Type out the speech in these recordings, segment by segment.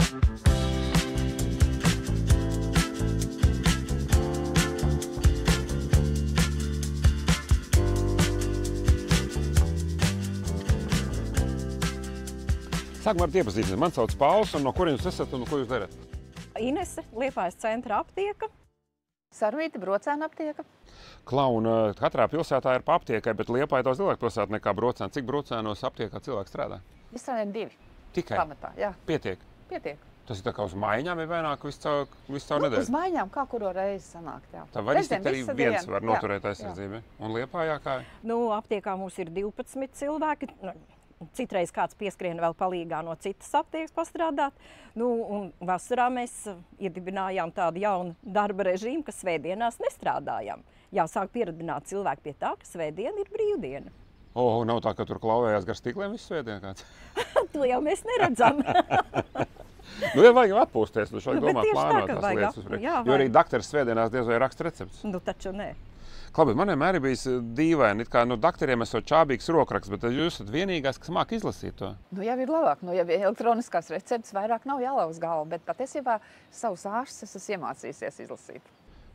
Sākumā varat iepazīties. Man sauc Pauls, un no kurienes jūs esat un ko jūs darat? Inese, Liepājas centra aptieka. Sarmīta, Brocēna aptieka. Klau, un katrā pilsētā ir pa aptiekai, bet Liepāja daudz lielāka pilsēta nekā Brocēna. Cik Brocēnos aptiekā cilvēki strādā? Mēs strādājam 2. Tikai? Pamatā, jā. Pietiek? Pietiek. Tas ir tā kā uz maiņām ir vaināk visu caur nedēļu? Uz maiņām, kā kuro reizi sanākt, jā. Tā var iztikt arī viens var noturēt aizsardzību. Un Liepājā kā? Nu, aptiekā mums ir 12 cilvēki. Citreiz kāds pieskrien vēl palīgā no citas aptiekas pastrādāt. Nu, un vasarā mēs iedibinājām tādu jaunu darba režīmu, ka svētdienās nestrādājam. Jāsāk pieradināt cilvēku pie tā, ka svētdiena ir brīvdiena. Nav tā, ka tur klauvējās gar stikliem visu svētdienu kāds? To jau mēs neredzam. Ja vajag atpūsties, tu šeit domā plānot tās lietas uz priekšu. Jo arī dakteris svētdienās diez vai raksta receptes. Nu, taču nē. Klabi, man vienmēr ir bijis dīvaini, it kā dakteriem esot čābīgs rokraksts, bet jūs esat vienīgās, kas māk izlasīt to. Nu, jau ir labāk, jau ir elektroniskās receptes, vairāk nav jālauz galva, bet patiesībā savus ārstus esmu iemācījusies izlasīt.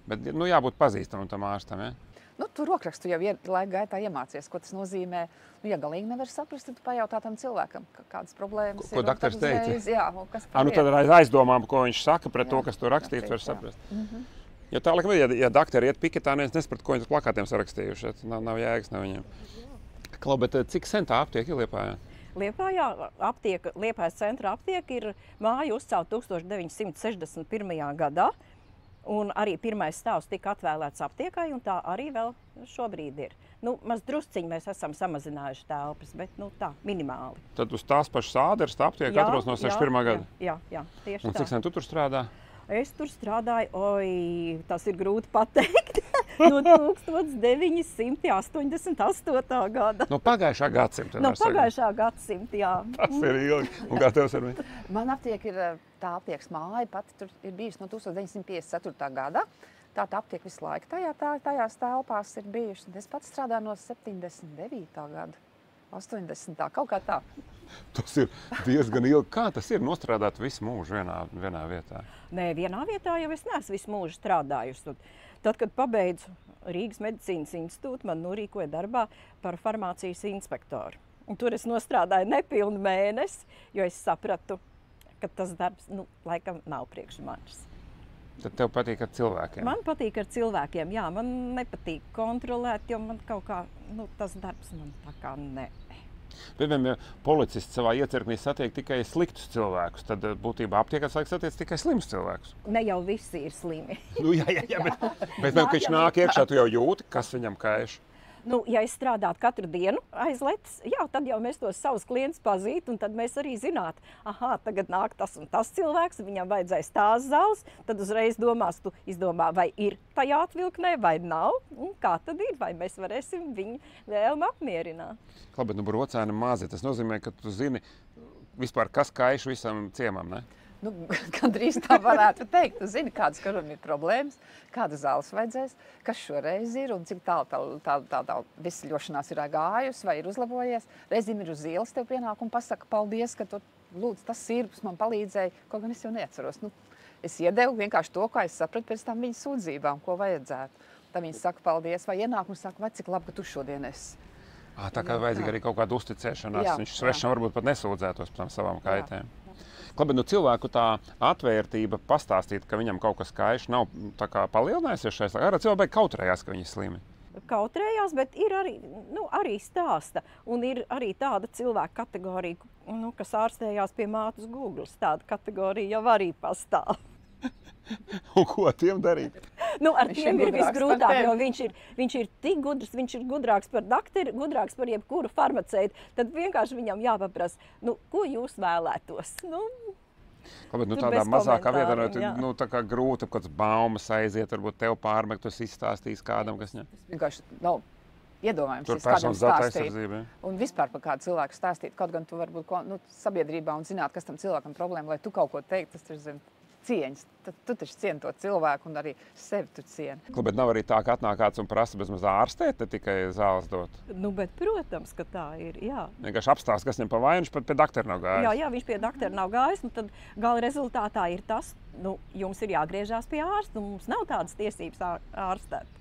Bet, jābūt pazīstamam tam ārstam, ja? Nu, tu rokrakstu jau laika gaitā iemācies, ko tas nozīmē. Ja galīgi nevar saprast, tad pajautā tam cilvēkam, kādas problēmas ir. Ko dakteris teica? Jā, kas par tad ar aizdomām, ko viņš saka pret to, kas to rakstīts, var saprast. Ja tā likam, ja dakteri iet piketā, nesprat, ko viņi plakātiem sarakstījuši, nav jēgas no viņiem. Klau, bet cik sen tā aptieka ir Liepājā? Liepājā aptieka, Liepājas centra aptieka ir māja uzcelt 1961. gadā. Un arī pirmais stāvs tika atvēlēts aptiekai, un tā arī vēl šobrīd ir. Nu, maz drusciņi mēs esam samazinājuši telpas, bet tā, minimāli. Tad uz tās pašas āderes tā aptieka atrodas no 61. gada? Jā, tieši tā. Un cik sen tu tur strādā? Es tur strādāju, tas ir grūti pateikt, no 1988. gada. No pagājušā gadsimta. No pagājušā gadsimta, jā. Tas ir ilgi. Un kā tev Sarmīta? Man aptieka ir tā aptiekas māja, pati tur ir bijusi no 1954. gada. Tā aptieka visu laiku tajās telpās ir bijuši. Es pats strādāju no 79. gada. 80. kaut kā tā. Tas ir diezgan ilgi. Kā tas ir nostrādāt visu mūžu vienā vietā? Nē, vienā vietā jau es neesmu visu mūžu strādājusi. Tad, kad pabeidzu Rīgas medicīnas institūtu, man norīkoja darbā par farmācijas inspektoru. Un tur es nostrādāju nepilnu mēnesi, jo es sapratu, ka tas darbs, laikam nav priekš manis. Tad tev patīk ar cilvēkiem? Man patīk ar cilvēkiem, jā. Man nepatīk kontrolēt, jo man kaut kā, tas darbs man tā kā ne. Piemēram, ja policists savā iecirknī satiek tikai sliktus cilvēkus, tad būtībā aptiekā satiek tikai slimus cilvēkus. Ne jau visi ir slimi. Jā, bet kad viņš nāk iekšā, tu jau jūti, kas viņam kaiš. Ja es strādātu katru dienu aiz letes, tad jau mēs tos savus klientus pazītu, un tad mēs arī zinātu, tagad nāk tas un tas cilvēks, viņam vajadzēs tās zāles, tad uzreiz tu izdomā, vai ir tajā atvilknē, vai nav, un kā tad ir, vai mēs varēsim viņu vēlmi apmierināt. Bet Brocēna mazi, tas nozīmē, ka tu zini vispār, kas kaiš visam ciemam, ne? Gandrīz tā varētu teikt. Tu zini, kādas kuram ir problēmas, kādas zāles vajadzēs, kas šoreiz ir un cik tā vesļošanās ir gājusi vai ir uzlabojies. Reizēm ir uz ielas tev pienāk un pasaka paldies, ka tu lūdzu tas sirps man palīdzēja, kaut gan es jau neatceros. Es iedevu vienkārši to, kā es sapratu pēc tam viņas sūdzībām, ko vajadzētu. Tad viņi saka paldies vai ienāk un saka, vai cik labi, ka tu šodien esi. Tā kā vajadzīga arī kaut kāda uzticēšanās. Viņš svešam varbūt pat nesūdzētos par savām kaitēm. Labi, cilvēku tā atvērtība pastāstīt, ka viņam kaut kas kaiš, nav tā kā palielinājusies šais laikā. Cilvēki kautrējās, ka viņi ir slimi. Kautrējās, bet ir arī stāsta. Un ir arī tāda cilvēka kategorija, kas ārstējās pie mātes Gūgles. Tāda kategorija jau arī pastāv. Un ko tiem darīt? Ar tiem ir visgrūtāk, jo viņš ir tik gudrs, viņš ir gudrāks par dakteri, gudrāks par jebkuru farmaceitu. Tad vienkārši viņam jāpaprasa, ko jūs vēlētos. Bet tādā mazākā vietā, tā kā grūti kāds baumas aiziet, varbūt tev pārmekt, tu izstāstīs kādam, kas ņem. Tas vienkārši nav iedomājums, tur personas datu aizsardzība. Un vispār par kādu cilvēku stāstīt, kaut gan tu varbūt sabiedrībā un zināt, kas tam cilvēkam problēma, lai tu kaut ko teikt, tas ir cieņas. Tad tu taču cieni to cilvēku un arī sevi tu cieni. Bet nav arī tā, ka atnāk kāds un prasa bezmaz ārstēt, ne tikai zāles dot. Nu, bet, protams, ka tā ir, jā. Vienkārši apstāst, kas viņam pa vainu, viņš pat pie doktora nav gājis. Jā, viņš pie doktora nav gājis, un tad gala rezultātā ir tas, nu, jums ir jāgriežās pie ārsta, un mums nav tādas tiesības ārstēt.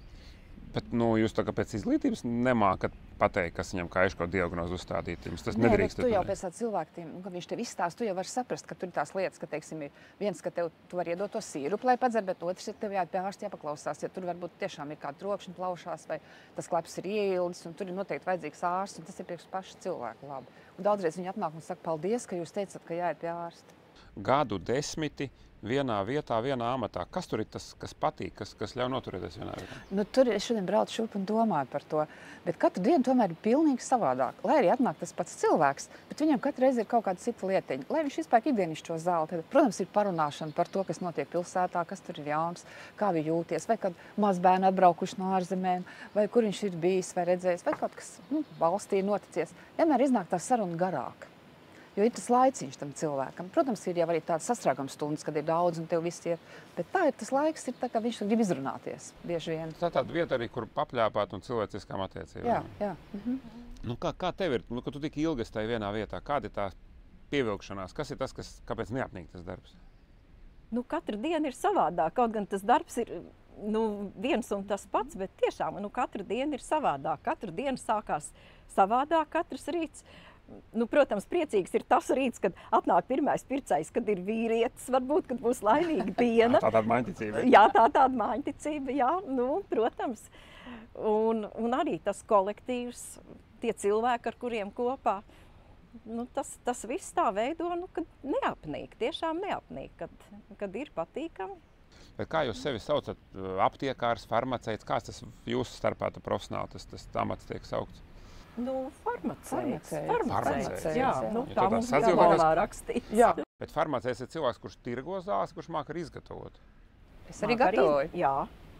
Bet, nu, jūs tā kā pēc izglītības nemākat pateikt, kas viņam kaiš, ko diagnozu uzstādīt. Jums tas nedrīkst. Tu jau pēc tā cilvēka, kad viņš tev izstāst, tu jau vari saprast, ka tur ir tās lietas, ka, teiksim, ir viens, ka tu vari iedot to sīrupu, lai padzer, bet otrs ir tev jāiet pie ārsta jāpaklausās, ja tur varbūt tiešām ir kāda trokšņa plaušās vai tas kleps ir ieildes, un tur ir noteikti vajadzīgs ārsts, un tas ir priekš paša cilvēka labi. Un daudzreiz viņi atnāk un saka, paldies, ka jūs teicat, ka jāiet pie ārsta. Gadu desmiti vienā vietā, vienā amatā. Kas tur ir tas, kas patīk, kas ļauj noturēties vienā vietā? Nu, tur es šodien braucu šurp un domāju par to, bet katru dienu tomēr ir pilnīgi savādāk. Lai arī atnāk tas pats cilvēks, bet viņam katru reizi ir kaut kāda cita lietiņa. Lai viņš vispār ikdienišķi šo zāli, tad, protams, ir parunāšana par to, kas notiek pilsētā, kas tur ir jauns, kā viņi jūties, vai kad mazbērni atbraukuši no ārzemēm, vai kur viņš ir bijis, vai redzējis, vai kaut kas valstī ir noticies. Vienmēr iznāk tā saruna garāka. Jo ir tas laiciņš tam cilvēkam. Protams, ir jau arī tādas sastrēguma stundas, kad ir daudz un tev viss ir. Bet tā ir tas laiks, ir tā, ka viņš grib izrunāties bieži vien. Tā tāda vieta arī, kur papļāpāt un cilvēciskām attiecībām. Jā. Nu, kā tev ir, ka tu tik ilgi esi tajā vienā vietā? Kāda ir tā pievilkšanās? Kas ir tas, kāpēc neapnīk tas darbs? Nu, katru dienu ir savādāk. Kaut gan tas darbs ir viens un tas pats, bet tiešām katru dienu ir savādāk. Katru dienu sākās savādāk, katrs rīts. Nu, protams, priecīgs ir tas rīts, kad atnāk pirmais pircējs, kad ir vīrietis, varbūt, kad būs laimīga diena. Tā tāda māņticība. Jā, tā tāda māņticība, jā, protams. Un arī tas kolektīvs, tie cilvēki, ar kuriem kopā, tas viss tā veido, kad neapnīk, tiešām neapnīk, kad ir patīkami. Bet kā jūs sevi saucat? Aptiekārs, farmaceits, kāds tas jūsu starpā profesionāli tas amats tiek saukts? Farmaceits. Jā, tā mums jāmalā rakstīts. Jā. Bet farmaceits ir cilvēks, kurš tirgo zāles, kurš māk arī izgatavot. Es arī gatavoju. Jā,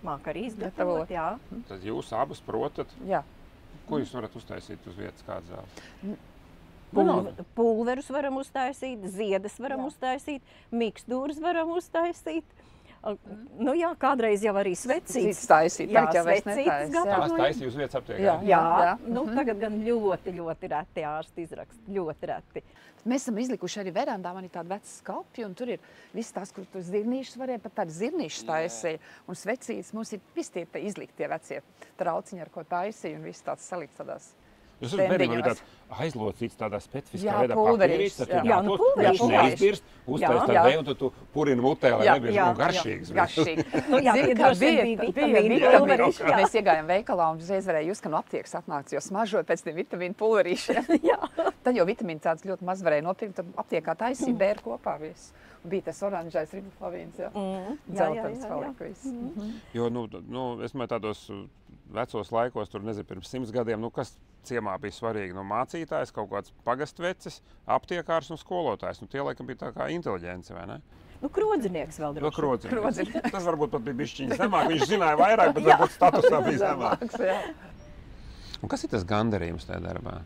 māk arī izgatavot, jā. Tad jūs abas protat? Jā. Ko jūs varat uztaisīt uz vietas kādas zāles? Pulverus varam uztaisīt, ziedes varam uztaisīt, mikstūras varam uztaisīt. Nu jā, kādreiz jau arī svecītes. Taisīt, tagad jau vairs svecītes Tās taisīja uz vietas aptiekā? Jā. Tagad gan ļoti, ļoti reti ārsti izraksta, ļoti reti. Mēs esam izlikuši arī verandā, man ir tāda veca skapja, un tur ir viss tās, kur tu zirnīšus varēja, pat tādi zirnīšus taisīja, un svecītes mums ir visi tie izliktie vecie trauciņi, ar ko taisīja, un viss tāds salikts tādās. Jūs esat bērniem arī tāds aizlocīts tādā specifiskā veidā pulverīšs. Jā, pulverīšs. Neizbirst, uztaist tā vēju, un tad tu purini mutē, lai nebija garšīgs. Garšīgi. Jā, bija vitamīni. Mēs iegājām veikalā un uzreiz varēja just, ka no aptiekas atnāca, jo smažoja pēc tiem vitamīnu pulverīšiem. Tad jau vitamīnu tāds ļoti maz varēja nopirkt, tad aptiekā taisīja bēru kopā visu. Bija tas oranžais riboflavīns, dzeltens palika viss. Jo, es domāju, tādos vecos laikos, tur nezinu, pirms 100 gadiem, kas ciemā bija svarīgi? Mācītājs, kaut kāds pagastvecis, aptiekārs un skolotājs. Tie laikam bija tā kā inteliģence, vai ne? Krodzinieks vēl droši. Krodzinieks. Tas varbūt pat bija bišķiņa zemāk. Viņš zināja vairāk, bet varbūt statusā bija zemāk. Un kas ir tas gandarījums tajā darbā?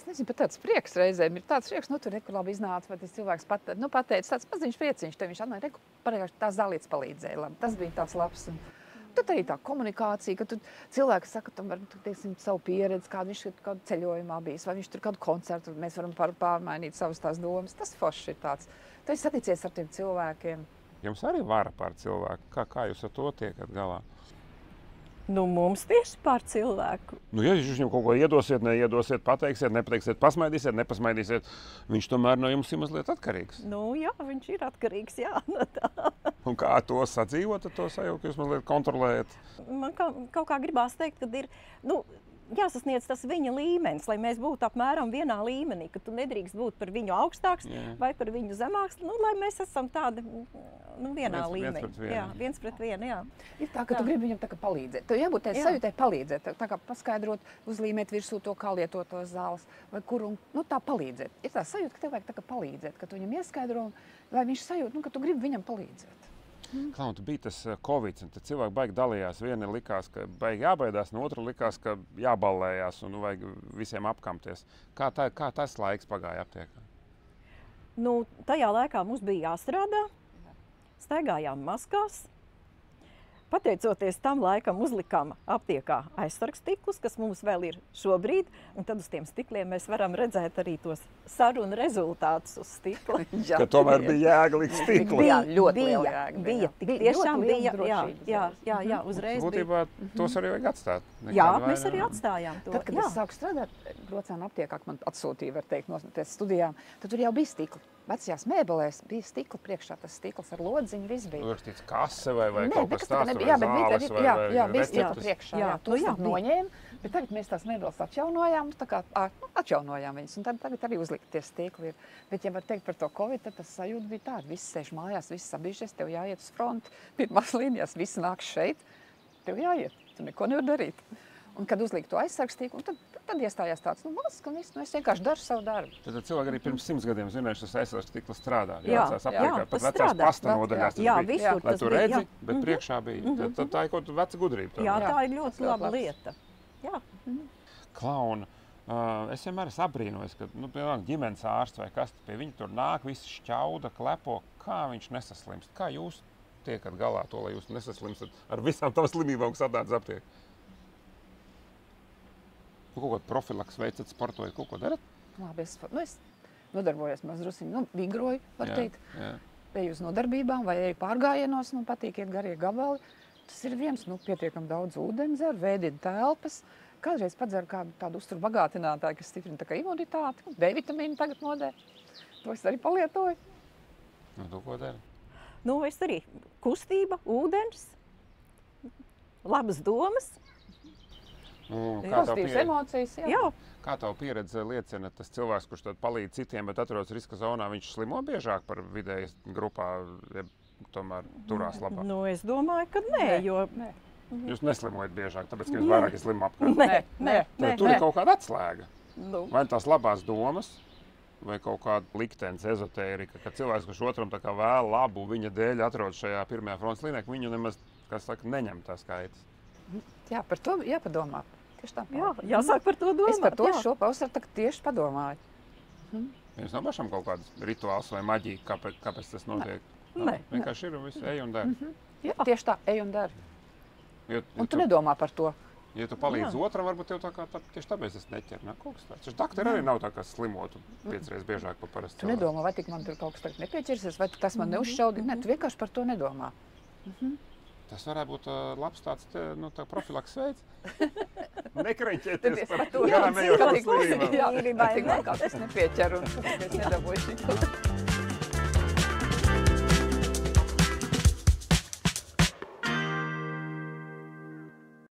Es nezinu, pat tāds prieks reizēm ir tāds prieks, tur reku labi iznāca, vai tas cilvēks pateica, tāds maziņš prieciņš, te viņš atnāja, reku, pareizi tās zālītes palīdzēja, labi, tas bija tāds labs. Tad arī tā komunikācija, ka cilvēki saka, tam var, teiksim, savu pieredzi, kādu viņš ir kādu ceļojumā bijis, vai viņš tur kādu koncertu, mēs varam pārmainīt savas tās domas. Tas foršs ir tāds. Tu esi saticies ar tiem cilvēkiem. Jums arī vara pār cilvēku. Kā jūs ar to tiekat galā? Mums tieši pār cilvēku. Ja jūs viņam kaut ko iedosiet, neiedosiet, pateiksiet, nepateiksiet, pasmaidīsiet, nepasmaidīsiet, viņš tomēr no jums ir mazliet atkarīgs. Jā, viņš ir atkarīgs, jā, no tā. Un kā to sadzīvot, to sajūtu, jūs mazliet kontrolējat? Man kaut kā gribās teikt, kad ir, jāsasniedz tas viņa līmenis, lai mēs būtu apmēram vienā līmenī, ka tu nedrīkst būt par viņu augstāks vai par viņu zemāks, lai mēs esam tādi vienā līmenī. Viens pret vienu, jā. Ir tā, ka tu gribi viņam tā kā palīdzēt. Tev jābūt tai sajūtai palīdzēt, tā kā paskaidrot, uzlīmēt virsū to, kā lietot tos zāles, vai kur un, tā palīdzēt. Ir tā sajūta, ka tev vajag tā kā palīdzēt, ka tu viņam ieskaidro, lai viņš sajūt, ka tu gribi viņam palīdzēt. Klaunt, bija tas Covid, un tad cilvēki baigi dalījās. Viena likās, ka baigi jābaidās, no otra likās, ka jāballējās un vajag visiem apkamties. Kā tas laiks pagāja aptiekā? Nu, tajā laikā mums bija jāstrādā, staigājām maskās. Pateicoties tam laikam uzlikām aptiekā aizsargstiklus, kas mums vēl ir šobrīd, un tad uz tiem stikliem mēs varam redzēt arī tos sarunu rezultātus uz stikla. Ka tomēr bija jēglīgi stikli. Jā, ļoti liela jēga. Bija, tik tiešām bija, jā, uzreiz bija. Būtībā tos arī vajag atstāt. Jā, mēs arī atstājām to. Tad, kad es sāku strādāt Brocēnu aptiekā, man atsūtīja, var teikt, no studijām, tad tur jau bija stikli. Vecajās mēbelēs bija stikla priekšā, tas stikls ar lodziņu, viss bija. Tur rakstīts kase vai kaut kas tāds, vai jā, zāles vai jā, bija stikla receptes. priekšā, Jā, jā, nu tos jā, tad noņēma, bet tagad mēs tās mēbeles atjaunojām, tā kā atjaunojām viņas, un tad tagad arī uzlikt tie stikli ir. Bet, ja var teikt par to Covid, tad tas sajūta bija tāda, visi sēž mājās, visi sabijušies, tev jāiet uz fronti, pirmās līnijās, visi nāk šeit, tev jāiet, tu neko nevar darīt. Un kad uzliek to aizsargstīklu, tad iestājās tāds, maska un viss, es vienkārši daru savu darbu. Tad cilvēki arī pirms 100 gadiem zināja, ka tas aizsargstīkls strādā. Jā, Vecās aptiekā, jā, pat tas vecās strādā. pasta nodaļās tas Jā, bija. visur Lai tas tu bija, redzi, jā. bet priekšā bija. Tad tā ir kaut kāda veca gudrība. Jā, tomēr. tā ir ļoti Tas laba ļoti labs. lieta. Jā. Klauna. Es vienmēr esmu apbrīnojis, ka piemēram, ģimenes ārsts vai kas pie viņa tur nāk, visi šķauda, klepo, kā viņš nesaslimst. Kā jūs tiekat galā to, lai jūs nesaslimstat ar visām tām slimībām, kas atnāca aptiek? Kaut ko profilaks veicat, sportojat, kaut ko darat? Labi, es nodarbojos mazdrusiņu, vigroju, var teikt. Jā. Eju uz nodarbībām vai eju pārgājienos, man patīk iet garie gabali. Tas ir viens, pietiekam daudz ūdeni dzer, vēdina telpas. Kādreiz padzeru kādu tādu uzturu bagātinātāju, kas stiprina tā kā imunitāti. D-vitamīnu tagad nodēļ. To es arī palietoju. Nu, tu ko dari? Nu, es arī kustība, ūdens, labas domas. Pozitīvas emocijas, jā. Jā, Kā tavu pieredze liecina, tas cilvēks, kurš tad palīdz citiem, bet atrodas riska zonā, viņš slimo biežāk par vidējas grupā, ja tomēr turās labāk? nu, es domāju, ka nē, jo... Nē. Jūs neslimojat biežāk, tāpēc, ka jūs vairāk esat slima apkārt. Nē. Vai tur ir kaut kāda atslēga? Nu, Vai tās labās domas, vai kaut kāda liktenes ezotērika, ka cilvēks, kurš otram tā kā vēl labu viņa dēļ atrodas šajā pirmajā frontes līnijā, viņu nemaz, kā saka, neņem tās skaitas? Jā, par to jāpadomā. Tieši tā. jā, jāsāk par to domāt. Es par to jā. šo pavasaru tieši padomāju. Jums nav pašam kaut kādas rituāls vai maģija, kāpēc tas notiek? Nē. Vienkārši ir un viss ej un dari. Jā, tieši tā, ej un dari. Jo, Un tu nedomā par to. Ja tu palīdzi otram, varbūt tev tā kā tieši tāpēc es neķeru. Ne? Kaut kas tāds. Taču daktari arī nav tā kā slimotu 5 reizes biežāk par parastu Tu nedomā, vai tik man tur kaut kas tagad nepieķersies, vai tas man neuzšķaudina. Ne, tu vienkārši par to nedomā. Tas varētu būt labs tāds tā profilaks veids. Nekreņķēties par to garām ejošām slimībām. Jā, tik man kaut kas nepieķer un kāpēc nedabūju šī.